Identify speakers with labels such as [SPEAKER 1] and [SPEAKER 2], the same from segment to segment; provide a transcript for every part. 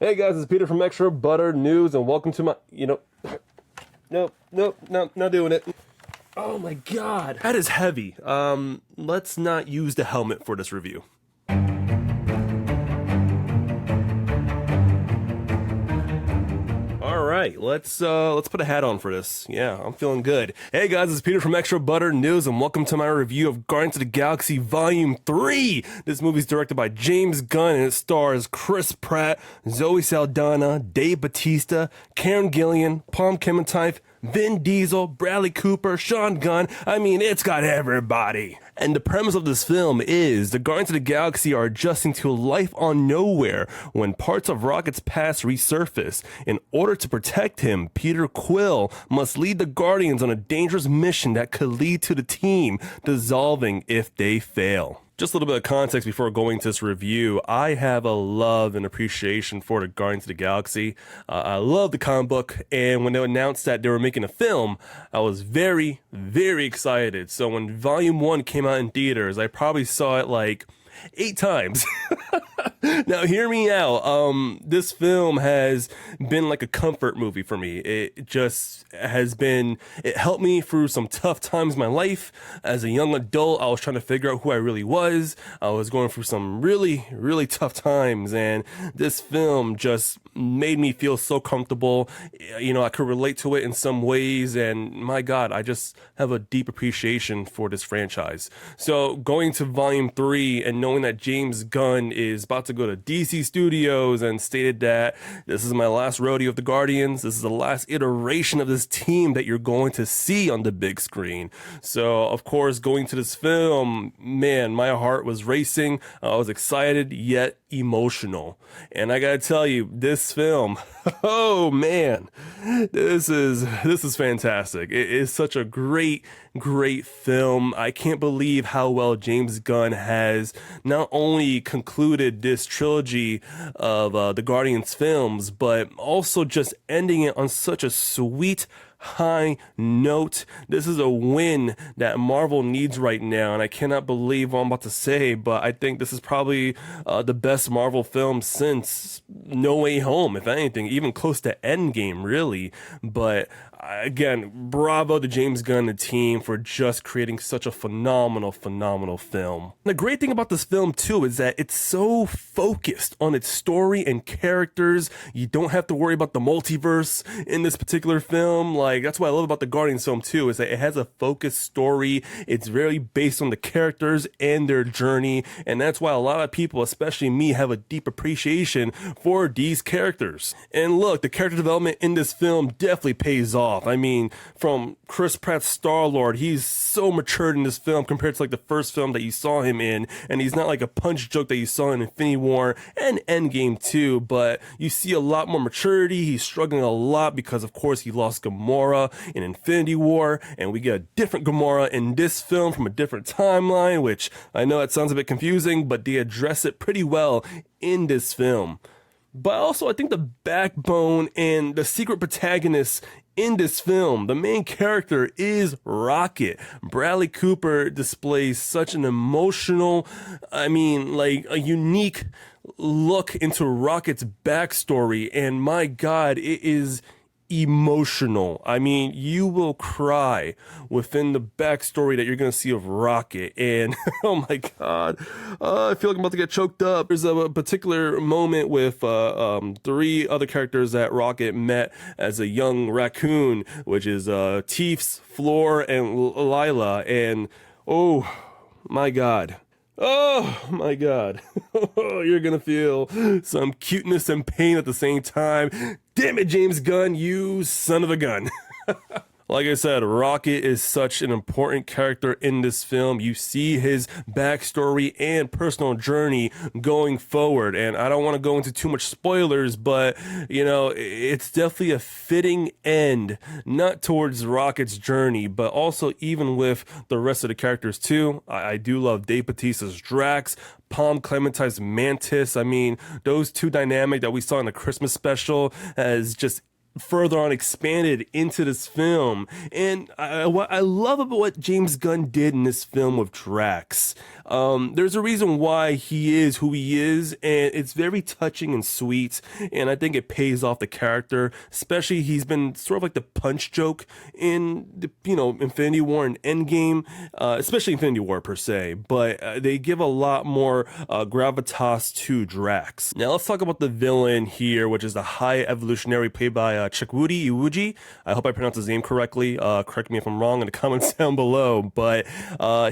[SPEAKER 1] Hey guys, it's Peter from Extra Butter News, and welcome to my. Nope, not doing it. Oh my god, that is heavy. Let's not use the helmet for this review. All right, let's put a hat on for this. Yeah, I'm feeling good. Hey guys, it's Peter from Extra Butter News, and welcome to my review of Guardians of the Galaxy Volume 3. This movie is directed by James Gunn, and it stars Chris Pratt, Zoe Saldana, Dave Bautista, Karen Gillan, Palm Clementine, Vin Diesel, Bradley Cooper, Sean Gunn. I mean, it's got everybody. And the premise of this film is the Guardians of the Galaxy are adjusting to life on Nowhere when parts of Rocket's past resurface. In order to protect him, Peter Quill must lead the Guardians on a dangerous mission that could lead to the team dissolving if they fail. Just a little bit of context before going to this review. I have a love and appreciation for the Guardians of the Galaxy. I love the comic book, and when they announced that they were making a film, I was very, very excited. So when Volume 1 came out in theaters, I probably saw it like 8 times. Now hear me out. This film has been like a comfort movie for me. It just has been, it helped me through some tough times in my life. As a young adult, I was trying to figure out who I really was. I was going through some really, really tough times, and this film just made me feel so comfortable. You know, I could relate to it in some ways, and my God, I just have a deep appreciation for this franchise. So going to Volume 3 and knowing that James Gunn is about to go to DC Studios and stated that this is my last rodeo of the Guardians, this is the last iteration of this team that you're going to see on the big screen. So of course, going to this film, man, my heart was racing. I was excited yet emotional, and I gotta tell you, this film, oh man, this is fantastic. It is such a great film. I can't believe how well James Gunn has not only concluded this trilogy of the Guardians films, but also just ending it on such a sweet high note. This is a win that Marvel needs right now, and I cannot believe what I'm about to say, but I think this is probably the best Marvel film since No Way Home, if anything, even close to Endgame, really. But again, bravo to James Gunn and the team for just creating such a phenomenal film. The great thing about this film too is that it's so focused on its story and characters. You don't have to worry about the multiverse in this particular film. Like, that's what I love about the Guardians film too, is that it has a focused story. It's very based on the characters and their journey, and that's why a lot of people, especially me, have a deep appreciation for these characters. And look, the character development in this film definitely pays off. I mean, from Chris Pratt's Star-Lord, he's so matured in this film compared to like the first film that you saw him in, and he's not like a punch joke that you saw in Infinity War and Endgame too, but you see a lot more maturity. He's struggling a lot because of course he lost Gamora in Infinity War, and we get a different Gamora in this film from a different timeline, which I know it sounds a bit confusing, but they address it pretty well in this film. But also, I think the backbone and the secret protagonist in this film, the main character, is Rocket. Bradley Cooper displays such an emotional, like a unique look into Rocket's backstory, and my God, it is emotional. I mean, you will cry within the backstory that you're going to see of Rocket, and oh my God, I feel like I'm about to get choked up. There's a particular moment with 3 other characters that Rocket met as a young raccoon, which is Teefs, Floor, and Lila, and oh my God. Oh my God. You're gonna feel some cuteness and pain at the same time. Damn it, James Gunn, you son of a gun. Like I said, Rocket is such an important character in this film. You see his backstory and personal journey going forward. And I don't want to go into too much spoilers, but, you know, it's definitely a fitting end, not towards Rocket's journey, but also even with the rest of the characters too. I do love Dave Bautista's Drax, Palm Clementine's Mantis. I mean, those two dynamic that we saw in the Christmas special has just further on expanded into this film. And what I love about what James Gunn did in this film with Drax. There's a reason why he is who he is, and it's very touching and sweet, and I think it pays off the character. Especially, he's been sort of like the punch joke in the, Infinity War and Endgame, especially Infinity War per se, but they give a lot more gravitas to Drax. Now let's talk about the villain here, which is the High Evolutionary, played by Chukwudi Iwuji. I hope I pronounced his name correctly. Correct me if I'm wrong in the comments down below, but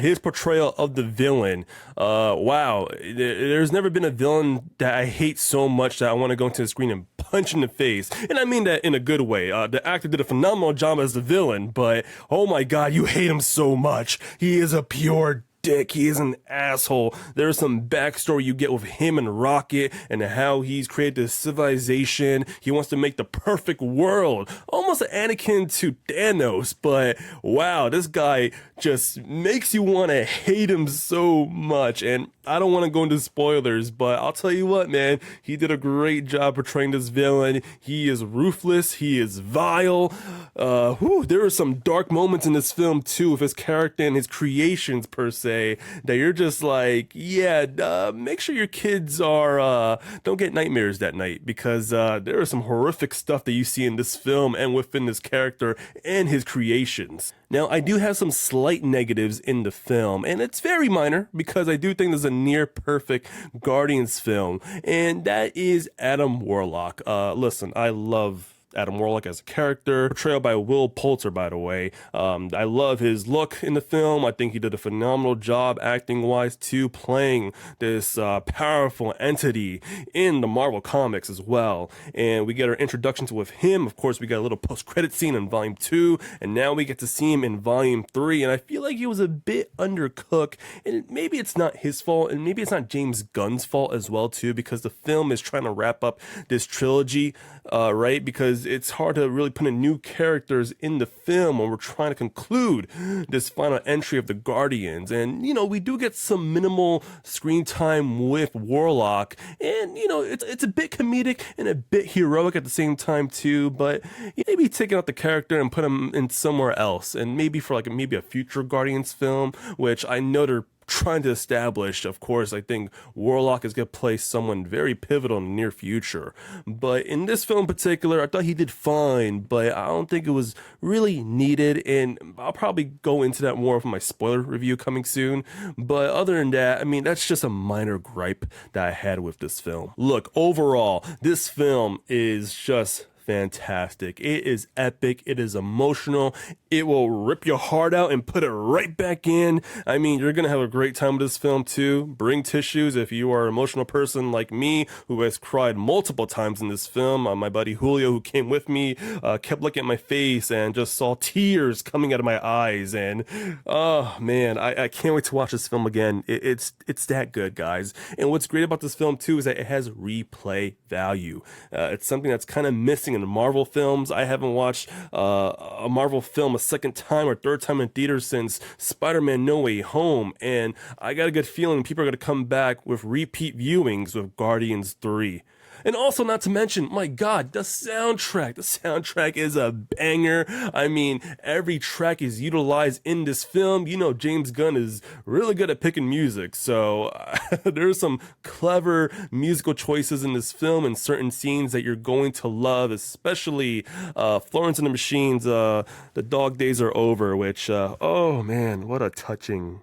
[SPEAKER 1] his portrayal of the villain, wow, there's never been a villain that I hate so much that I want to go into the screen and punch in the face. And I mean that in a good way. The actor did a phenomenal job as the villain, but oh my god, you hate him so much. He is a pure dick. He is an asshole. There's some backstory you get with him and Rocket and how he's created this civilization. He wants to make the perfect world, almost an Anakin to Thanos, but wow, this guy just makes you want to hate him so much. And I don't want to go into spoilers, but I'll tell you what, man, he did a great job portraying this villain. He is ruthless. He is vile. There are some dark moments in this film too, with his character and his creations per se, that you're just like, yeah, make sure your kids are don't get nightmares that night, because there is some horrific stuff that you see in this film and within this character and his creations. Now, I do have some slight negatives in the film, and it's very minor because I do think there's a near perfect Guardians film, and that is Adam Warlock. Listen, I love Adam Warlock as a character, portrayal by Will Poulter, by the way. I love his look in the film. I think he did a phenomenal job acting-wise too, playing this powerful entity in the Marvel Comics as well. And we get our introductions with him. Of course, we got a little post-credit scene in Volume 2, and now we get to see him in Volume 3, and I feel like he was a bit undercooked, and maybe it's not his fault, and maybe it's not James Gunn's fault as well too, because the film is trying to wrap up this trilogy, right? Because it's hard to really put in new characters in the film when we're trying to conclude this final entry of the Guardians. And, we do get some minimal screen time with Warlock, and, it's a bit comedic and a bit heroic at the same time too, but maybe taking out the character and put him in somewhere else, and maybe for maybe a future Guardians film, which I know they're trying to establish. Of course, I think Warlock is going to play someone very pivotal in the near future. But in this film in particular, I thought he did fine, but I don't think it was really needed, and I'll probably go into that more for my spoiler review coming soon. But other than that, I mean, that's just a minor gripe that I had with this film. Look, overall, this film is just fantastic. It is epic. It is emotional. It will rip your heart out and put it right back in. I mean, you're going to have a great time with this film too. Bring tissues if you are an emotional person like me, who has cried multiple times in this film. My buddy Julio, who came with me, kept looking at my face and just saw tears coming out of my eyes. And oh man, I can't wait to watch this film again. It's that good, guys. And what's great about this film too is that it has replay value. It's something that's kind of missing in the Marvel films. I haven't watched a Marvel film a second time or third time in theaters since Spider-Man No Way Home, and I got a good feeling people are going to come back with repeat viewings with Guardians 3. And also, not to mention, my god, the soundtrack is a banger. I mean, every track is utilized in this film. James Gunn is really good at picking music, so there's some clever musical choices in this film and certain scenes that you're going to love, especially Florence and the Machine's The Dog Days Are Over, which, oh man, what a touching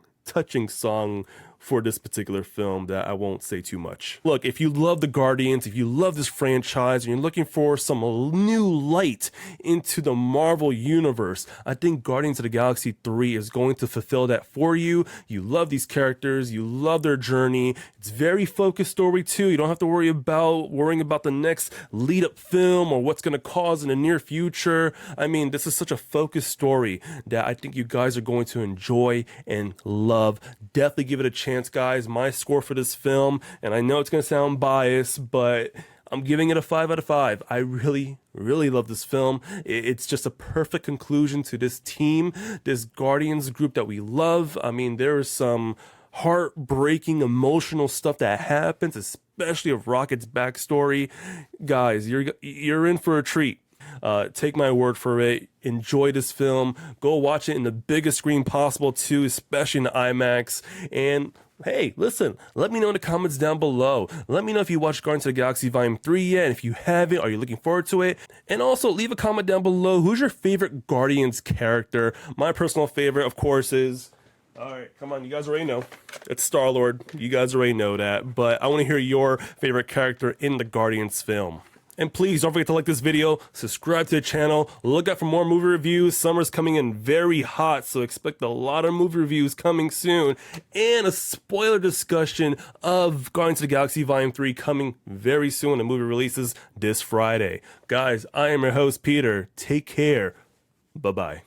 [SPEAKER 1] song for this particular film that I won't say too much. Look, if you love the Guardians, if you love this franchise, and you're looking for some new light into the Marvel universe, I think Guardians of the Galaxy 3 is going to fulfill that for you. You love these characters, you love their journey. It's very focused story too. You don't have to worrying about the next lead up film or what's gonna cause in the near future. I mean, this is such a focused story that I think you guys are going to enjoy and love. Definitely give it a chance, guys. My score for this film, and I know it's going to sound biased, but I'm giving it a 5 out of 5. I really love this film. It's just a perfect conclusion to this team, this Guardians group that we love. I mean, there is some heartbreaking, emotional stuff that happens, especially of Rocket's backstory. Guys, you're in for a treat. Take my word for it. Enjoy this film. Go watch it in the biggest screen possible too, especially in the IMAX. And hey, listen, let me know in the comments down below. Let me know if you watched Guardians of the Galaxy Volume 3 yet, and if you haven't, are you looking forward to it? And also, leave a comment down below. Who's your favorite Guardians character? My personal favorite, of course, is... Alright, come on, you guys already know. It's Star-Lord. You guys already know that. But I want to hear your favorite character in the Guardians film. And please don't forget to like this video, subscribe to the channel, look out for more movie reviews. Summer's coming in very hot, so expect a lot of movie reviews coming soon, and a spoiler discussion of Guardians of the Galaxy Volume 3 coming very soon when the movie releases this Friday. Guys, I am your host, Peter. Take care. Bye-bye.